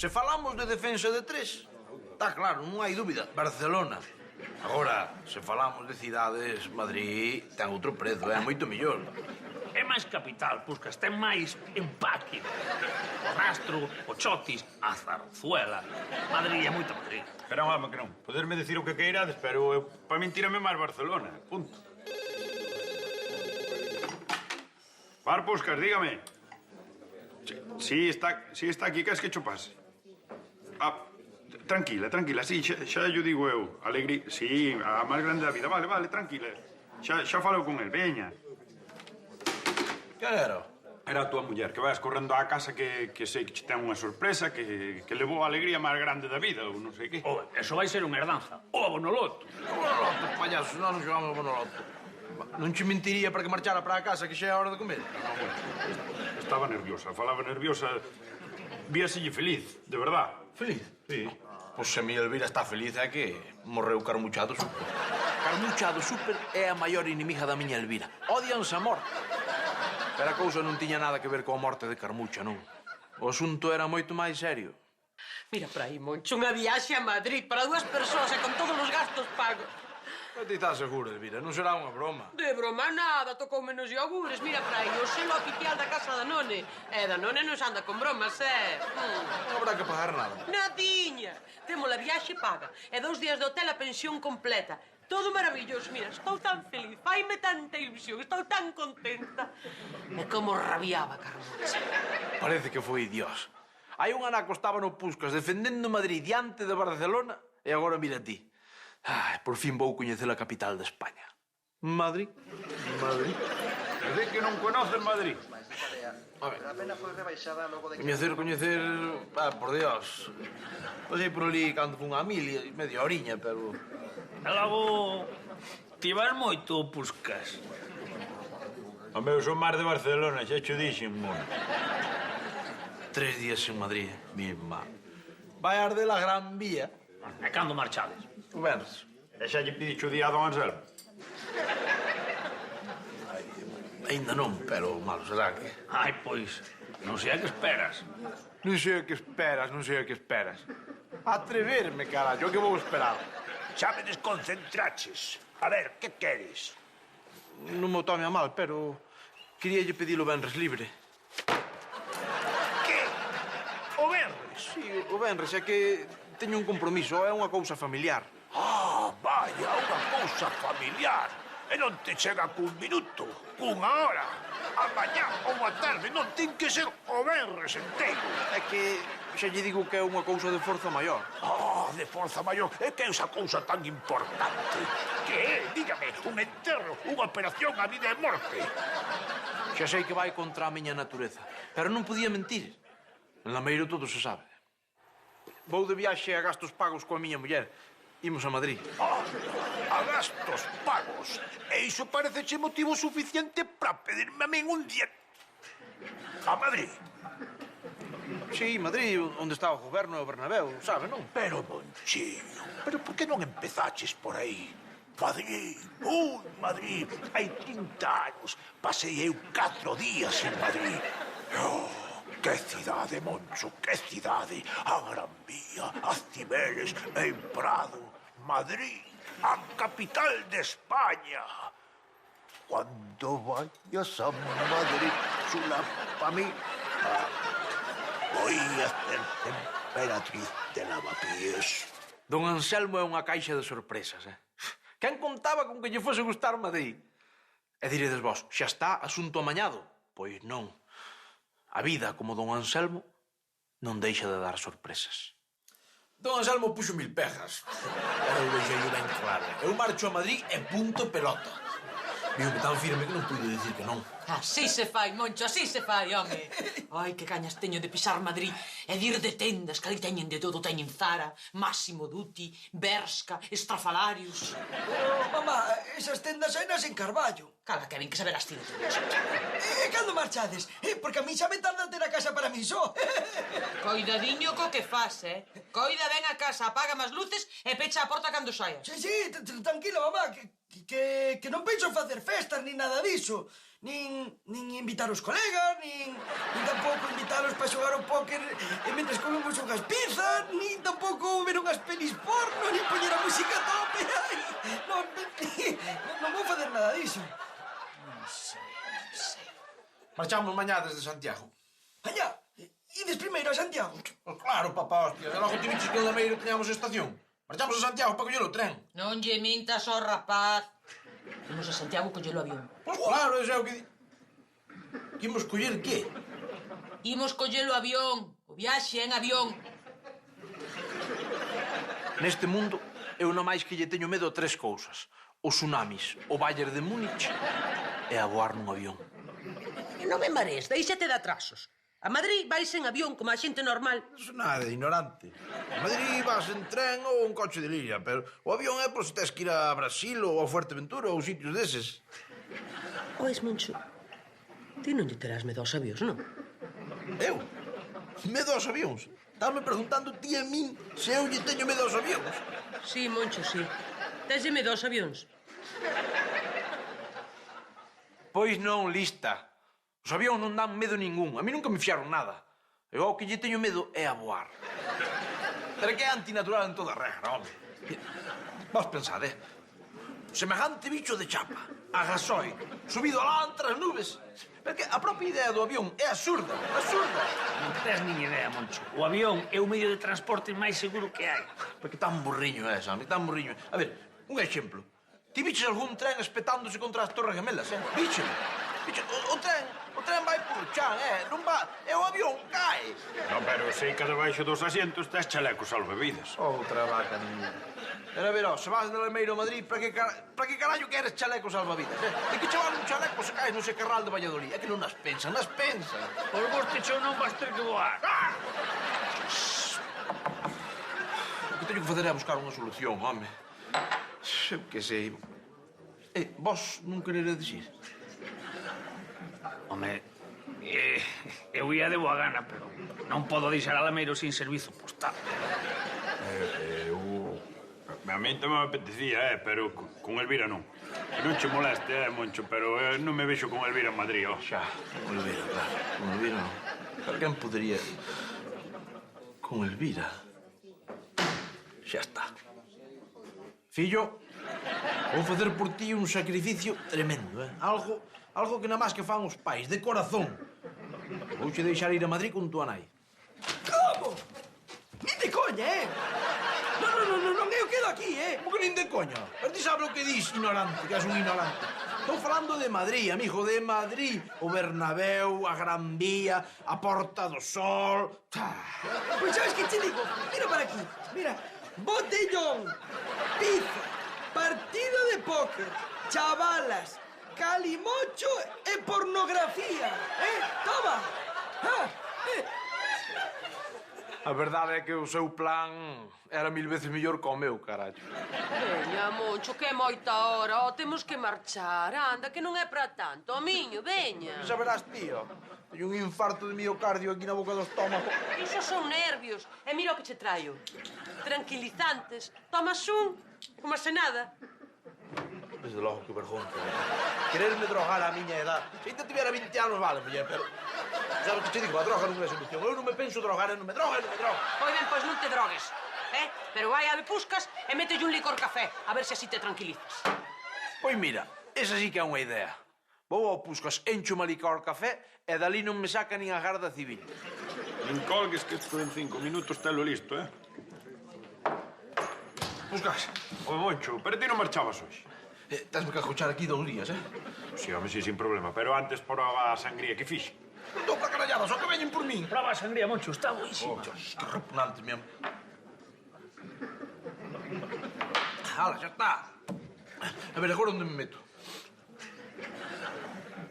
Se falamos de defensa de tres, está claro, non hai dúbida, Barcelona. Agora, se falamos de cidades, Madrid ten outro prezo, é moito mellor. É máis capital, Puscas, ten máis empaque. O Rastro, o Chotis, a Zarzuela. Madrid é moito Madrid. Espera un alma que non. Poderme decir o que queirades, pero eu, para min tírame máis Barcelona. Punto. Par, Puscas, dígame. Si está aquí, queres que cho pase? Ah, tranquila, sí, xa yo digo eu. Alegría, sí, a máis grande da vida. Vale, tranquila. Xa falou con el, veña. Que era? Era a tua muller, que vas correndo á casa que sei que che ten unha sorpresa, que levou a alegría máis grande da vida, ou non sei que. Oh, eso vai ser unha herdanza. O abonoloto. O bonoloto, payaso, non nos xogamos o bonoloto. Non che mentiría para que marchara para a casa, que xa é a hora de comer. Estaba nerviosa, falaba nerviosa. Víaselle feliz, de verdad. Feliz? Sí. Pois se a mi Elvira está feliz é que morreu Carmuchado Super. Carmuchado Super é a maior inimiga da miña Elvira. Odianse a morte. Pero a cousa non tiña nada que ver coa morte de Carmucha, non. O asunto era moito máis serio. Mira para aí, Moncho, unha viaxe a Madrid para 2 persoas e con todos os gastos pagos. Pero ti estás seguro, Elvira, non será unha broma. De broma nada, tocou menos iogures. Mira para aí, o selo oficial da casa da None. E da None non se anda con bromas, Non habrá que pagar nada. Nadiña. Temos a viaxe paga e 2 días de hotel a pensión completa. Todo maravilloso, mira, estou tan feliz, faime tanta ilusión, estou tan contenta. E como rabiaba, Carmucha. Parece que foi Dios. Hai un anaco estaba no Puscas defendendo Madrid diante de Barcelona e agora mira ti. Ai, por fin vou coñecer a capital de España. Madrid. É de que non conoces Madrid. A ver. Coñecer... Ah, por Dios. Pasei por ali cando fun a Emilia, media horiña, pero... E logo, ti vas moito, Puscas. Home, eu son máis de Barcelona, xa cho dixen, mon. 3 días en Madrid, mi irmá. Vai arder a Gran Vía. E cando marchades? O venres. E xa lle pidicho o día a don Anselmo. Ainda non, pero malo será que... Ai, pois, non sei a que esperas. Non sei o que esperas. Atreverme, carallo, que vou esperar? Xa me desconcentraches. A ver, que queres? Non me tome a mal, pero... Queríalle pedir o venres libre. Que? O venres? Sí, o venres, é que teño un compromiso, é unha cousa familiar. Ah, vaya, unha cousa familiar. E non te chega cun minuto, cunha hora. A mañá ou a tarde non ten que ser o venres inteiro. É que xa lle digo que é unha cousa de forza maior. Ah, de forza maior. E que é esa cousa tan importante? Que é, dígame, un enterro, unha operación a vida e morte. Xa sei que vai contra a miña natureza, pero non podía mentir. En Lameiro todo se sabe. Vou de viaxe a gastos pagos coa miña muller. Imos a Madrid. Ah, a gastos pagos. E iso pareceche motivo suficiente para pedirme a min un día... A Madrid. Sí, Madrid, onde está o goberno e o Bernabéu, sabe, non? Pero, Monchiño, pero por que non empezaches por aí? Madrid, Madrid. Hai 30 anos pasei eu 4 días en Madrid. Oh, que cidade, Moncho, que cidade. A Gran Vía, as Cibeles, en Prado. Madrid, a capital de España. Cuando vayas a Madrid, chula, pa' mí, voy a hacerte emperatriz de lavapiés. Don Anselmo é unha caixa de sorpresas, Quen contaba con que lle fose gustar Madrid? E diredes vos, xa está asunto amañado? Pois non. A vida, como don Anselmo, non deixa de dar sorpresas. Don Anselmo puxo 1000 pegas. Pero eu deixei ben claro. Eu marcho a Madrid e punto pelota. Viu-me tan firme que non puido dicir que non. Así se fai, Moncho, así se fai, home. Ai, que cañas teño de pisar Madrid e de ir de tendas, que ali teñen de todo. Teñen Zara, Massimo Dutti, Bershka, Estrafalarius. Mamá, esas tendas hai nas en Carballo. Cala, que ben que saberás ti de todo eso. E cando marchades? Porque a mí xa me tarda ter a casa para mí só. Coidadiño co que fas, Coida ben a casa, apaga as luces e pecha a porta cando saias. Sí, tranquila, mamá, que non penso facer festas ni nada diso. nin invitar os colegas, nin tampouco invitaros para xogar ao póker mentres comemos unhas pizzas, nin tampouco ver unhas pelis porno, nin poñer a música a tope. Ai, non vou fazer nada disso. Marchamos mañá desde Santiago. Allá, ides primeiro a Santiago. Pois claro, papá, hostia. E logo te biches que en Lameiro teñamos estación. Marchamos a Santiago para coller o tren. Non lle mintas ao rapaz. Imos a Santiago collelo avión. Pois claro, ese é o que... Que imos coller que? Imos collelo avión. O viaxe en avión. Neste mundo, eu nomais que lle teño medo a tres cousas. Os tsunamis, o Bayern de Múnich e a voar nun avión. Non me marees, deixate de atrasos. A Madrid vais en avión como a xente normal. Eso nada de ignorante. A Madrid vas en tren ou en coche de liña, pero o avión é por se tes que ir a Brasil ou a Fuerteventura ou sitios deses. Ois, Moncho, ti non lle terás medo aos avións, non? Eu? Medo aos avións? Estás-me preguntando ti a min se eu lle teño medo aos avións? Sí, Moncho, sí. Teslle medo aos avións? Pois non, lista. Os avións non dan medo ningún. A mí nunca me fiaron nada. Eu ao que lle teño medo é a voar. Pero que é antinatural en toda regra, home. Vos pensade, semejante bicho de chapa, a gasoil, subido alá entre as nubes. Porque a propia idea do avión é absurda, absurda. Non tes nin idea, Moncho. O avión é o medio de transporte máis seguro que hai. Porque tan burriño é, Sammy, tan burriño. A ver, un exemplo. Ti biches algún tren espetándose contra as Torres Gemelas, Bichelo. O tren vai por chan, non va... E o avión cae. Non, pero sei que debaixo dos asientos tes chalecos salvavidas. Outra vaca niña. Pero a ver, se vas de Lameiro a Madrid, para que carallo queres chaleco salvavidas, De que che vale un chaleco se caes no Secarral de Valladolid? É que non nas pensan, nas pensan. Por vos te chou non vas ter que voar. O que teño que fazer é buscar unha solución, home. Eu que sei. Vos non quereredes ir? Home, eu ia de boa gana, pero non podo deixar a Lameiro sin servizo postal. A mí tamén me apetecía, pero con Elvira non. Que non che moleste, Moncho, pero non me vexo con Elvira en Madrid, Xa, con Elvira, claro. Con Elvira non. Pero quen podería... Con Elvira? Xa está. Fillo, vou facer por ti un sacrificio tremendo, Algo que nada máis que fan os pais, de corazón. Vouche deixar ir a Madrid con tua nai. Como? Nin de coña, Non, eu quedo aquí, Como que nin de coña? Pero ti sabes o que dis, ignorante, que és un ignorante. Estou falando de Madrid, amigo, de Madrid. O Bernabéu, a Gran Vía, a Porta do Sol... Pois sabes que te digo? Mira para aquí, mira. Botellón, pizza, partido de póker, chavalas, calimocho e pornografía, Toma! A verdade é que o seu plan era 1000 veces mellor que o meu, carallo. Veña, Moncho, que é moita hora. Temos que marchar. Anda, que non é para tanto. Miño, veña. Xa verás, tío. Teño un infarto de miocardio aquí na boca do estómago. Iso son nervios. E mira o que che traio. Tranquilizantes. Tomas un, como se nada. Desde logo, que vergonza. Quererme drogar a miña edad. Se ainda tivera 20 anos, vale, muller, pero... Sabes que te digo, a droga non é solución. Eu non me penso drogar, non me droga. Pois ben, pois non te drogues. Pero vai a Buscas e mételle un licor café. A ver se así te tranquilizas. Pois mira, esa sí que é unha idea. Vou ao Puscas, encho uma licor café e dali non me saca nin a Garda Civil. Nin colgues que isto en 5 minutos telo listo, Puscas, Moncho, pero ti non marchabas hoxe. Tesme que acochar aquí 2 días, Si, home, si, sin problema. Pero antes proba a sangría que fixe. Non estou para carallada, só que veñen por min. Prova a sangría, Moncho, está buísimo. Que repugnante, mi amor. Hala, xa está. A ver, agora onde me meto?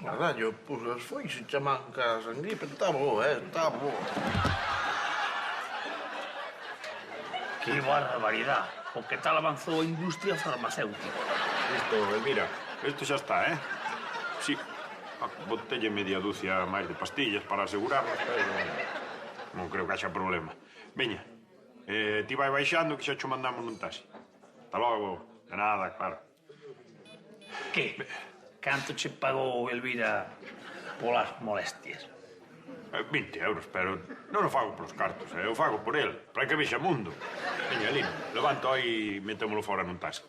Carallo, Puscas, foi se chamanca a sangría, pero está boa, está boa. Que barbaridade. O que tal avanzou a industria farmacéutica. Isto, Elvira, isto xa está, Si, botelle media dúcia máis de pastillas para asegurarnos, pero non creo que haxa problema. Veña, ti vai baixando que xa cho mandamos nun taxi. Hasta logo. De nada, claro. Que? Canto che pagou Elvira polas molestias? 20 euros, pero non o fago polos cartos, eu fago por el, para que vexa mundo. Veña, Lino, levanto aí e metémolo fora nun tasco.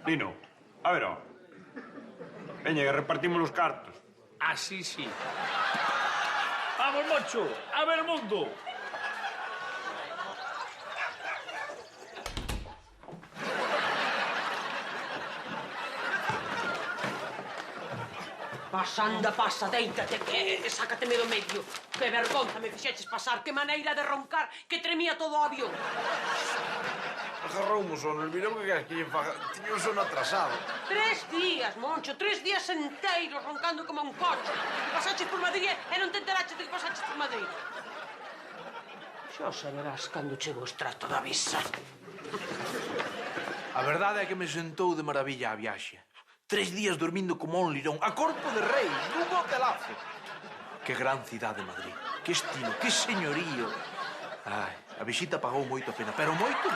Lino, a ver, ó. Veña, que repartimos os cartos. Ah, sí. Vamos, Mocho, a ver o mundo. Pasa, déitate, que sácateme do medio. Que vergonza me fixeches pasar, que maneira de roncar, que tremía todo o avión. Agarrou-me o sono, Elvira, o que queres que lle faga? Tiña o sono atrasado. 3 días, Moncho, 3 días enteiros roncando como un coche. Pasaches por Madrid e non te enteraches de que pasaches por Madrid. Xa o saberás cando chego o extracto da visa. A verdade é que me sentou de maravilla a viaxe. 3 días dormindo como un lirón, a corpo de rei, nun hotelazo. Que gran cidade Madrid, que estilo, que señorío. Ai, a visita pagou moito a pena, pero moito.